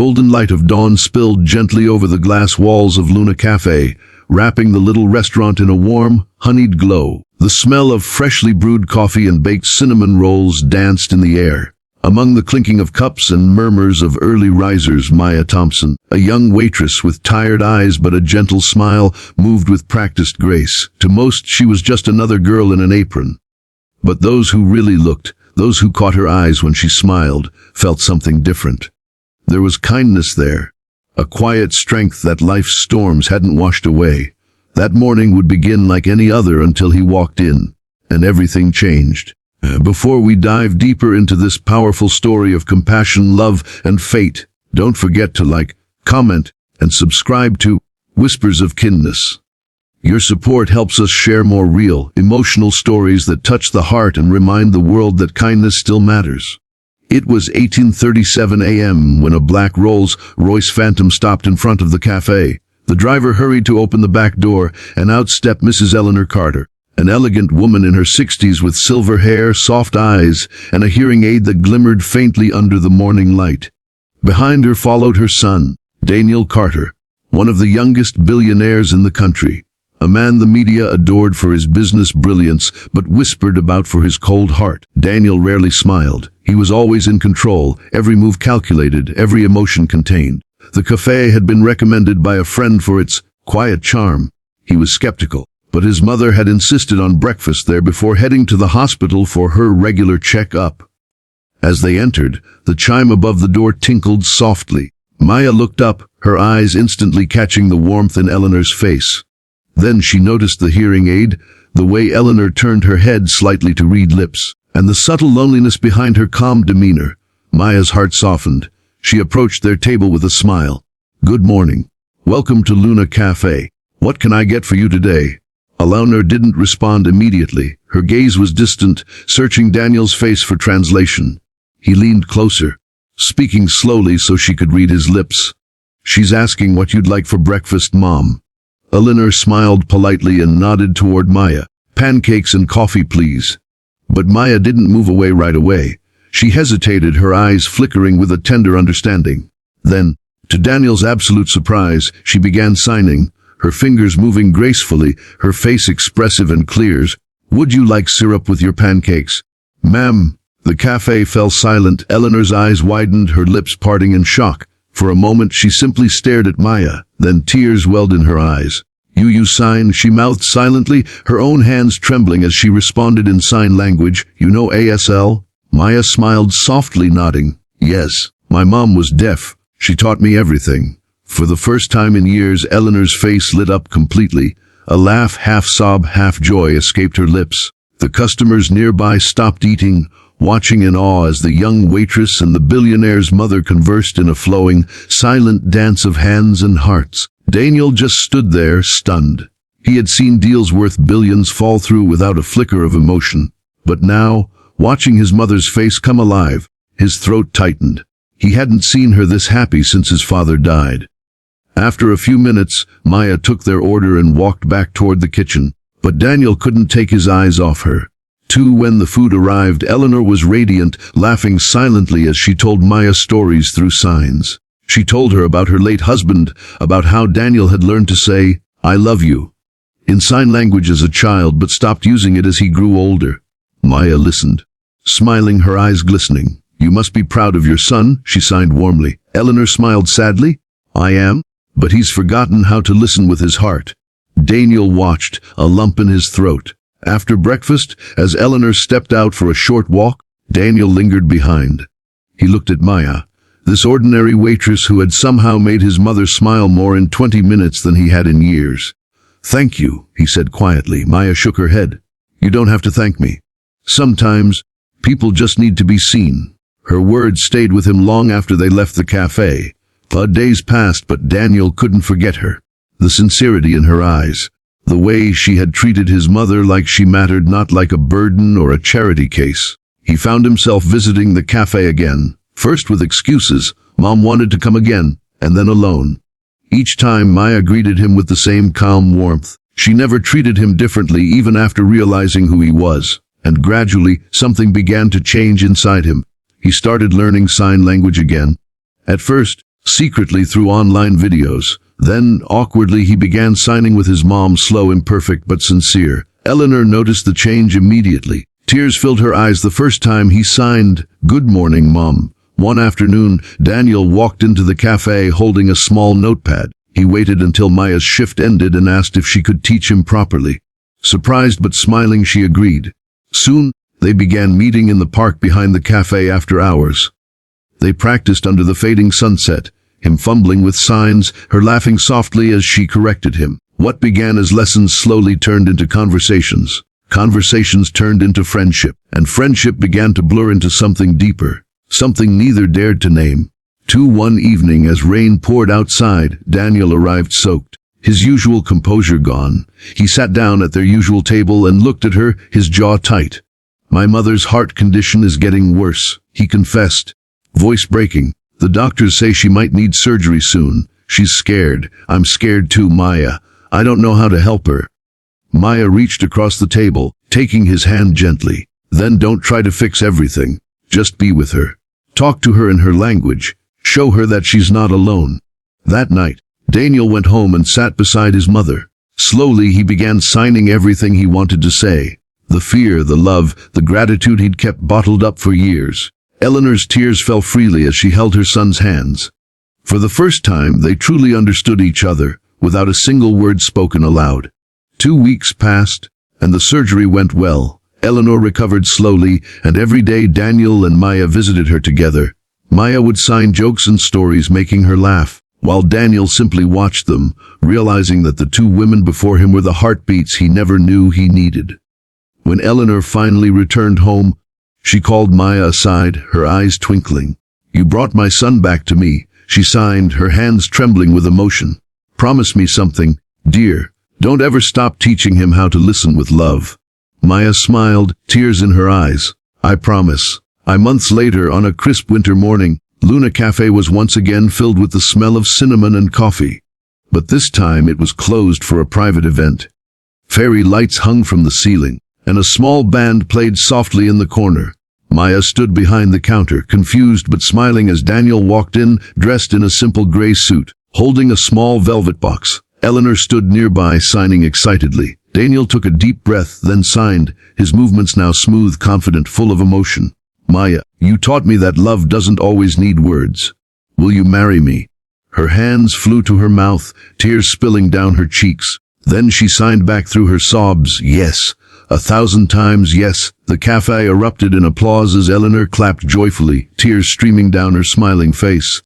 golden light of dawn spilled gently over the glass walls of Luna Café, wrapping the little restaurant in a warm, honeyed glow. The smell of freshly brewed coffee and baked cinnamon rolls danced in the air. Among the clinking of cups and murmurs of early risers, Maya Thompson, a young waitress with tired eyes but a gentle smile, moved with practiced grace. To most, she was just another girl in an apron. But those who really looked, those who caught her eyes when she smiled, felt something different. There was kindness there, a quiet strength that life's storms hadn't washed away. That morning would begin like any other until he walked in, and everything changed. Before we dive deeper into this powerful story of compassion, love, and fate, don't forget to like, comment, and subscribe to Whispers of Kindness. Your support helps us share more real, emotional stories that touch the heart and remind the world that kindness still matters. It was 18:37 a.m. when a black Rolls-Royce Phantom stopped in front of the cafe. The driver hurried to open the back door, and out stepped Mrs. Eleanor Carter, an elegant woman in her 60s with silver hair, soft eyes, and a hearing aid that glimmered faintly under the morning light. Behind her followed her son, Daniel Carter, one of the youngest billionaires in the country, a man the media adored for his business brilliance but whispered about for his cold heart. Daniel rarely smiled. He was always in control, every move calculated, every emotion contained. The cafe had been recommended by a friend for its quiet charm. He was skeptical, but his mother had insisted on breakfast there before heading to the hospital for her regular check-up. As they entered, the chime above the door tinkled softly. Maya looked up, her eyes instantly catching the warmth in Eleanor's face. Then she noticed the hearing aid, the way Eleanor turned her head slightly to read lips, and the subtle loneliness behind her calm demeanor. Maya's heart softened. She approached their table with a smile. "Good morning. Welcome to Luna Café. What can I get for you today?" Eleanor didn't respond immediately. Her gaze was distant, searching Daniel's face for translation. He leaned closer, speaking slowly so she could read his lips. "She's asking what you'd like for breakfast, Mom." Eleanor smiled politely and nodded toward Maya. "Pancakes and coffee, please." But Maya didn't move away right away. She hesitated, her eyes flickering with a tender understanding. Then, to Daniel's absolute surprise, she began signing, her fingers moving gracefully, her face expressive and clear. "Would you like syrup with your pancakes?" "Ma'am." The cafe fell silent. Eleanor's eyes widened, her lips parting in shock. For a moment she simply stared at Maya, then tears welled in her eyes. "You sign," she mouthed silently, her own hands trembling as she responded in sign language. "You know ASL?" Maya smiled softly, nodding. "Yes, my mom was deaf. She taught me everything." For the first time in years, Eleanor's face lit up completely. A laugh, half sob, half joy, escaped her lips. The customers nearby stopped eating, watching in awe as the young waitress and the billionaire's mother conversed in a flowing, silent dance of hands and hearts. Daniel just stood there, stunned. He had seen deals worth billions fall through without a flicker of emotion. But now, watching his mother's face come alive, his throat tightened. He hadn't seen her this happy since his father died. After a few minutes, Maya took their order and walked back toward the kitchen. But Daniel couldn't take his eyes off her. Too, when the food arrived, Eleanor was radiant, laughing silently as she told Maya stories through signs. She told her about her late husband, about how Daniel had learned to say, "I love you," in sign language as a child, but stopped using it as he grew older. Maya listened, smiling, her eyes glistening. "You must be proud of your son," she signed warmly. Eleanor smiled sadly. "I am, but he's forgotten how to listen with his heart." Daniel watched, a lump in his throat. After breakfast, as Eleanor stepped out for a short walk, Daniel lingered behind. He looked at Maya, this ordinary waitress who had somehow made his mother smile more in 20 minutes than he had in years. "Thank you," he said quietly. Maya shook her head. "You don't have to thank me. Sometimes, people just need to be seen." Her words stayed with him long after they left the cafe. Days passed, but Daniel couldn't forget her. The sincerity in her eyes. The way she had treated his mother like she mattered, not like a burden or a charity case. He found himself visiting the cafe again, first with excuses. Mom wanted to come again, and then alone. Each time Maya greeted him with the same calm warmth. She never treated him differently, even after realizing who he was. And gradually, something began to change inside him. He started learning sign language again. At first, secretly through online videos. Then, awkwardly, he began signing with his mom, slow, imperfect, but sincere. Eleanor noticed the change immediately. Tears filled her eyes the first time he signed, "Good morning, Mom." One afternoon, Daniel walked into the cafe holding a small notepad. He waited until Maya's shift ended and asked if she could teach him properly. Surprised but smiling, she agreed. Soon, they began meeting in the park behind the cafe after hours. They practiced under the fading sunset, him fumbling with signs, her laughing softly as she corrected him. What began as lessons slowly turned into conversations. Conversations turned into friendship, and friendship began to blur into something deeper, something neither dared to name. One evening, as rain poured outside, Daniel arrived soaked, his usual composure gone. He sat down at their usual table and looked at her, his jaw tight. "My mother's heart condition is getting worse," he confessed, voice breaking. "The doctors say she might need surgery soon. She's scared. I'm scared too, Maya. I don't know how to help her." Maya reached across the table, taking his hand gently. "Then don't try to fix everything. Just be with her. Talk to her in her language. Show her that she's not alone." That night, Daniel went home and sat beside his mother. Slowly, he began signing everything he wanted to say. The fear, the love, the gratitude he'd kept bottled up for years. Eleanor's tears fell freely as she held her son's hands. For the first time, they truly understood each other, without a single word spoken aloud. 2 weeks passed, and the surgery went well. Eleanor recovered slowly, and every day Daniel and Maya visited her together. Maya would sign jokes and stories, making her laugh, while Daniel simply watched them, realizing that the two women before him were the heartbeats he never knew he needed. When Eleanor finally returned home, she called Maya aside, her eyes twinkling. "You brought my son back to me," she signed, her hands trembling with emotion. "Promise me something, dear. Don't ever stop teaching him how to listen with love." Maya smiled, tears in her eyes. "I promise." Months later, on a crisp winter morning, Luna Café was once again filled with the smell of cinnamon and coffee. But this time it was closed for a private event. Fairy lights hung from the ceiling, and a small band played softly in the corner. Maya stood behind the counter, confused but smiling as Daniel walked in, dressed in a simple gray suit, holding a small velvet box. Eleanor stood nearby, signing excitedly. Daniel took a deep breath, then signed, his movements now smooth, confident, full of emotion. "Maya, you taught me that love doesn't always need words. Will you marry me?" Her hands flew to her mouth, tears spilling down her cheeks. Then she signed back through her sobs, "Yes, 1,000 times yes." The cafe erupted in applause as Eleanor clapped joyfully, tears streaming down her smiling face.